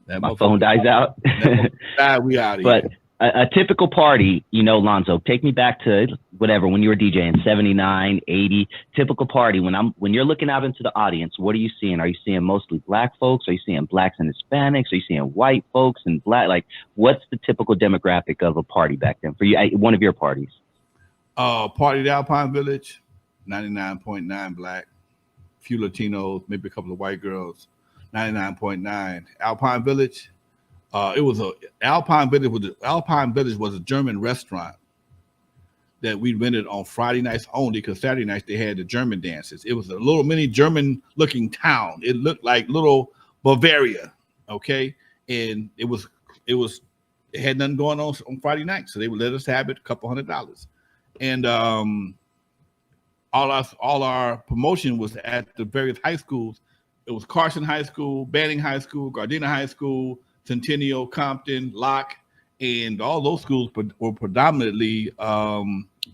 My phone dies out. We out of But here. a typical party, you know, Lonzo, take me back to whatever, when you were DJing, 79, 80, typical party. When you're looking out into the audience, what are you seeing? Are you seeing mostly black folks? Are you seeing blacks and Hispanics? Are you seeing white folks and black? Like, what's the typical demographic of a party back then for you, one of your parties? Party at Alpine Village, 99.9 black, few Latinos, maybe a couple of white girls, 99.9. Alpine Village, Alpine Village was a German restaurant that we rented on Friday nights only, because Saturday nights they had the German dances. It was a little mini German looking town. It looked like little Bavaria, okay? And it had nothing going on Friday night, so they would let us have it, a couple $100. And all our promotion was at the various high schools. It was Carson High School, Banning High School, Gardena High School, Centennial, Compton, Locke, and all those schools were predominantly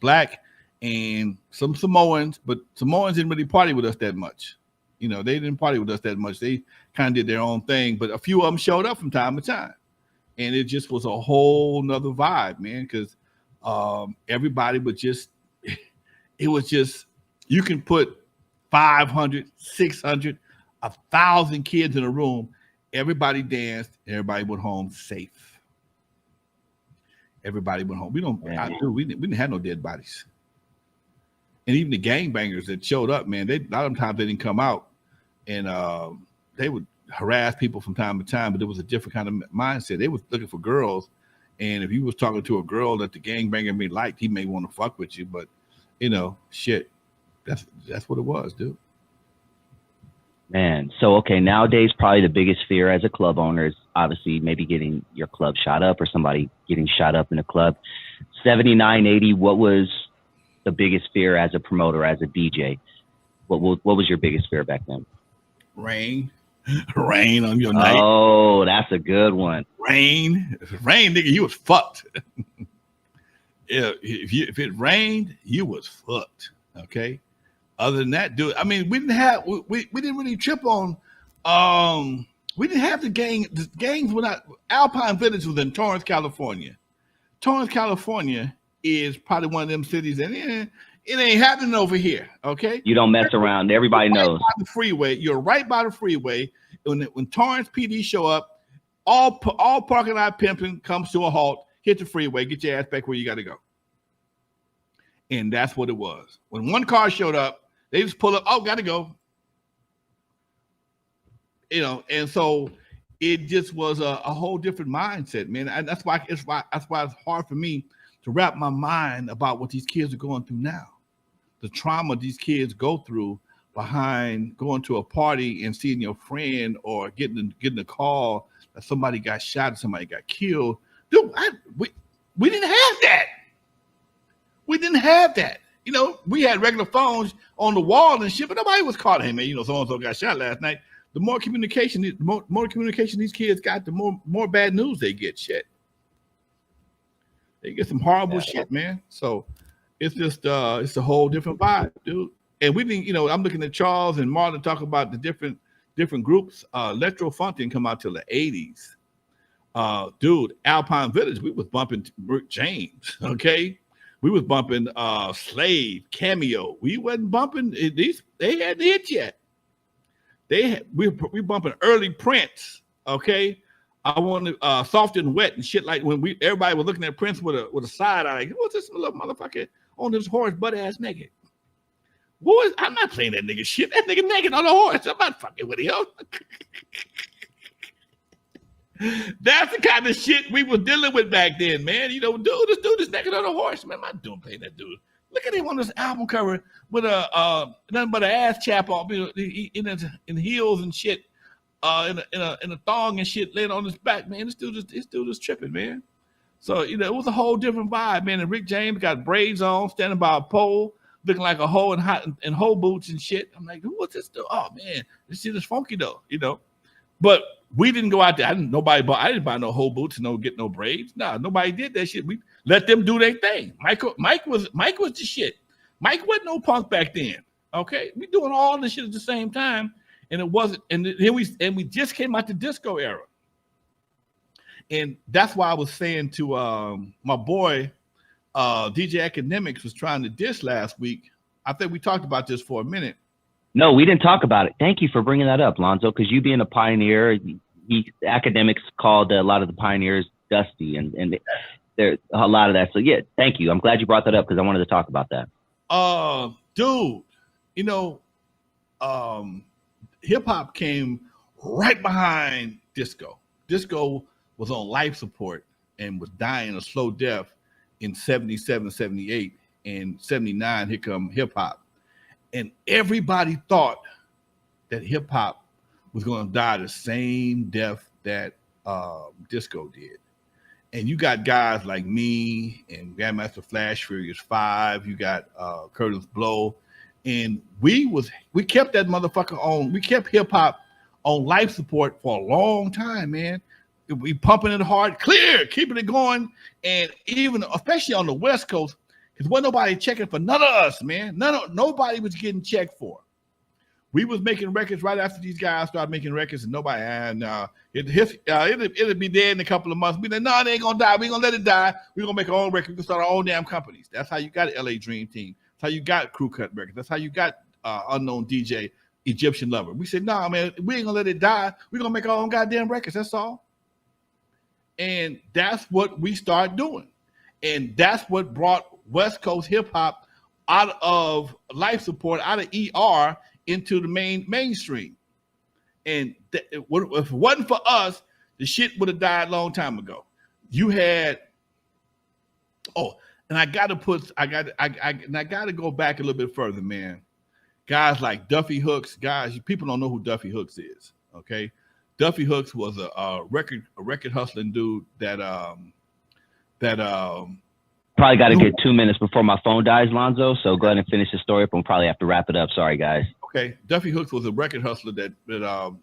black and some Samoans, but Samoans didn't really party with us that much. You know, they didn't party with us that much. They kind of did their own thing, but a few of them showed up from time to time. And it just was a whole nother vibe, man, because everybody would just, it was just, you can put 500, 600, 1,000 kids in a room. Everybody danced. Everybody went home safe. Everybody went home. We didn't have no dead bodies. And even the gangbangers that showed up, man, a lot of times they didn't come out, and they would harass people from time to time, but it was a different kind of mindset. They was looking for girls, and if you was talking to a girl that the gangbanger may liked, he may want to fuck with you, but you know, shit, that's what it was, dude. Man, so okay, nowadays probably the biggest fear as a club owner is obviously maybe getting your club shot up or somebody getting shot up in a club. 79, 80, what was the biggest fear as a promoter, as a DJ? What was your biggest fear back then? Rain on your night. Oh, that's a good one. Rain, nigga, you was fucked. If it rained, you was fucked. Okay. Other than that, dude, I mean, we didn't really trip on. We didn't have the gang. The gangs were not. Alpine Village was in Torrance, California. Torrance, California is probably one of them cities, and it ain't happening over here. Okay, you don't mess around. Everybody knows. By the freeway, you're right by the freeway. When Torrance PD show up, all parking lot pimping comes to a halt. Hit the freeway, get your ass back where you got to go. And that's what it was. When one car showed up, they just pull up. Oh, got to go. You know, and so it just was a whole different mindset, man. And that's why it's hard for me to wrap my mind about what these kids are going through now. The trauma these kids go through behind going to a party and seeing your friend, or getting a call that somebody got shot or somebody got killed. Dude, we didn't have that. We didn't have that. You know, we had regular phones on the wall and shit, but nobody was calling, hey, man, you know, so-and-so got shot last night. The more communication these kids got, the more bad news they get. Shit. They get some horrible shit, man. So it's just, it's a whole different vibe, dude. And we didn't, you know, I'm looking at Charles and Marlon talk about the different groups. Electro Funk didn't come out till the 80s. Dude, Alpine Village, we was bumping Rick James, okay? We was bumping Slave, Cameo. We wasn't bumping these. They hadn't hit yet. We bumping early Prince. Okay, I wanted Soft and Wet and shit, like when everybody was looking at Prince with a side eye. Like, what's this little motherfucker on this horse, butt ass naked? I'm not playing that nigga shit. That nigga naked on the horse. I'm not fucking with him. That's the kind of shit we were dealing with back then, man. You know, this dude is naked on a horse, man. I'm not doing playing that dude. Look at him on this album cover with a nothing but an ass chap on, you know, in heels and shit, in a thong and shit, laying on his back, man. This dude is tripping, man. So you know, it was a whole different vibe, man. And Rick James got braids on, standing by a pole, looking like a hoe in hoe boots and shit. I'm like, who was this dude? Oh man, this shit is funky though, you know. But we didn't go out there. I didn't buy no whole boots and get no braids. Nah, nobody did that shit. We let them do their thing. Mike was the shit. Mike wasn't no punk back then. Okay, we doing all this shit at the same time, and it wasn't. And then we just came out the disco era. And that's why I was saying to my boy, DJ Academics was trying to diss last week. I think we talked about this for a minute. No, we didn't talk about it. Thank you for bringing that up, Lonzo, because you being a pioneer, Academics called a lot of the pioneers dusty, and there's a lot of that. So yeah, thank you. I'm glad you brought that up because I wanted to talk about that. Dude, you know, hip hop came right behind disco. Disco was on life support and was dying a slow death in 77, 78, and 79. Here come hip hop. And everybody thought that hip hop was going to die the same death that disco did. And you got guys like me and Grandmaster Flash Furious 5. You got Curtis Blow. And we kept that motherfucker on. We kept hip hop on life support for a long time, man. We pumping it hard, clear, keeping it going. And even, especially on the West Coast, because wasn't nobody checking for none of us, man. Nobody was getting checked for. We was making records right after these guys started making records, and nobody, it'll be dead in a couple of months. We like, no, they ain't gonna die. We ain't gonna let it die. We're gonna make our own records. We can start our own damn companies. That's how you got LA Dream Team. That's how you got Crew Cut Records. That's how you got Unknown DJ, Egyptian Lover. We said, nah, man, we ain't gonna let it die. We're gonna make our own goddamn records. That's all. And that's what we started doing. And that's what brought West Coast hip hop out of life support, out of ER, into the mainstream. And if it wasn't for us, the shit would have died a long time ago. You had, and I gotta go back a little bit further, man. Guys like Duffy Hooks, people don't know who Duffy Hooks is, okay? Duffy Hooks was a record hustling dude that probably got to get 2 minutes before my phone dies, Lonzo. So go ahead and finish the story up, and we'll probably have to wrap it up. Sorry, guys. Okay, Duffy Hooks was a record hustler that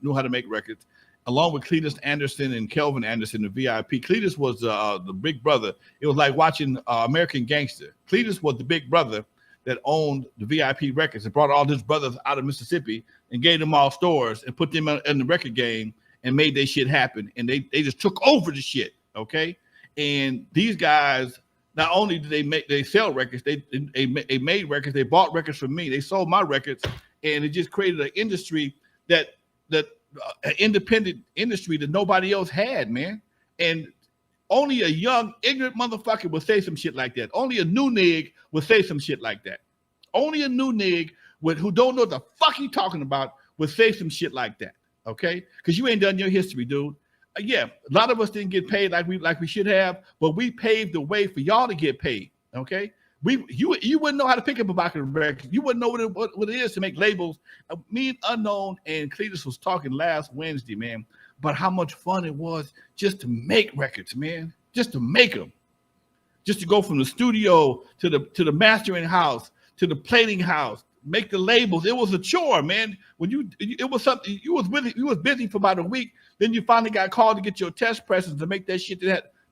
knew how to make records, along with Cletus Anderson and Kelvin Anderson, the VIP. Cletus was the big brother. It was like watching American Gangster. Cletus was the big brother that owned the VIP records and brought all his brothers out of Mississippi and gave them all stores and put them in the record game and made their shit happen. And they just took over the shit, okay? And these guys, not only did they sell records, they made records, they bought records from me, they sold my records, and it just created an industry an independent industry that nobody else had, man. And only a young, ignorant motherfucker would say some shit like that. Only a new nig would say some shit like that. Only a new nig who don't know what the fuck he talking about would say some shit like that, okay? Because you ain't done your history, dude. Yeah, a lot of us didn't get paid like we should have, but we paved the way for y'all to get paid, okay? You wouldn't know how to pick up a box of records. You wouldn't know what it is to make labels. Me and Unknown and Cletus was talking last Wednesday, man, about how much fun it was just to make records, man. Just to make them. Just to go from the studio to the mastering house to the plating house, make the labels. It was a chore, man. It was something you was busy for about a week. Then you finally got called to get your test presses to make that shit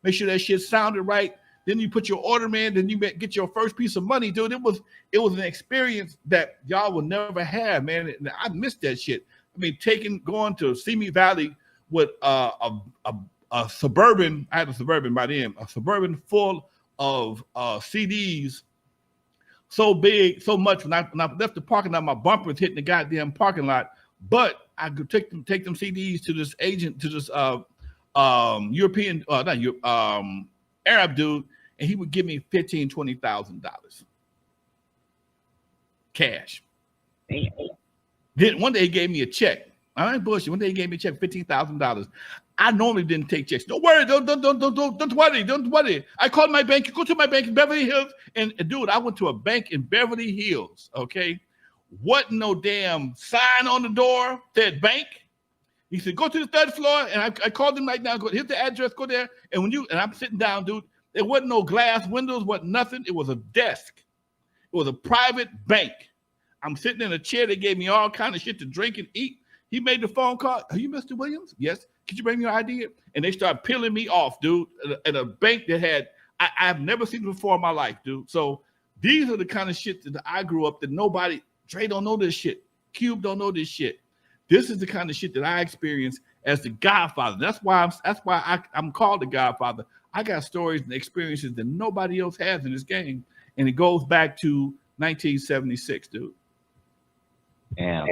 make sure that shit sounded right. Then you put your order in, then you get your first piece of money, dude. It was an experience that y'all will never have, man. And I missed that shit. I mean, going to Simi Valley with a Suburban. I had a Suburban by then, a Suburban full of CDs, so big, so much. When I left the parking lot, my bumper was hitting the goddamn parking lot. But I could take them CDs to this agent, to this European, Arab dude, and he would give me $15,000, $20,000 cash. Then one day he gave me a check. I ain't bullshit. One day he gave me a check, $15,000. I normally didn't take checks. Don't worry, don't worry. I called my bank. Go to my bank in Beverly Hills, and dude, I went to a bank in Beverly Hills. Okay, wasn't no damn sign on the door said bank. He said, go to the third floor, and I called him right now. Go, here's the address. Go there, and I'm sitting down, dude. There wasn't no glass windows, wasn't nothing. It was a desk. It was a private bank. I'm sitting in a chair. They gave me all kind of shit to drink and eat. He made the phone call. Are you Mr. Williams? Yes. Could you bring me your ID? And they started peeling me off, dude, at a bank that I've never seen before in my life, dude. So these are the kind of shit that I grew up that nobody, Dre don't know this shit. Cube don't know this shit. This is the kind of shit that I experienced as the Godfather. That's why I'm called the Godfather. I got stories and experiences that nobody else has in this game, and it goes back to 1976, dude. Damn.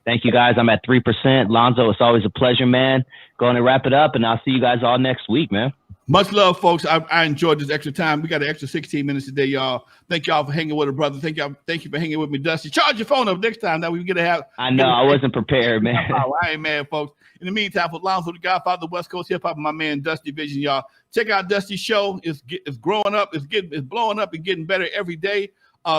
Thank you guys. I'm at 3%. Lonzo, it's always a pleasure, man. Going to wrap it up, and I'll see you guys all next week, man. Much love, folks. I enjoyed this extra time. We got an extra 16 minutes today, y'all. Thank y'all for hanging with a brother. Thank you for hanging with me, Dusty. Charge your phone up next time. That we get to have. I know. I wasn't prepared, man. I ain't mad, folks. In the meantime, for Lonzo, the Godfather, West Coast hip hop, and my man Dusty Vision, y'all. Check out Dusty's show. It's growing up. It's blowing up and getting better every day.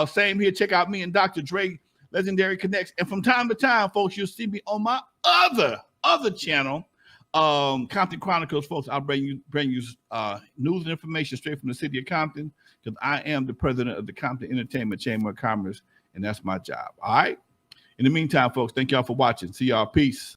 Same here. Check out me and Dr. Dre, Legendary Connects. And from time to time, folks, you'll see me on my other channel, Compton Chronicles, folks. I'll bring you news and information straight from the city of Compton, because I am the president of the Compton Entertainment Chamber of Commerce, and that's my job. All right. In the meantime, folks, thank y'all for watching. See y'all. Peace.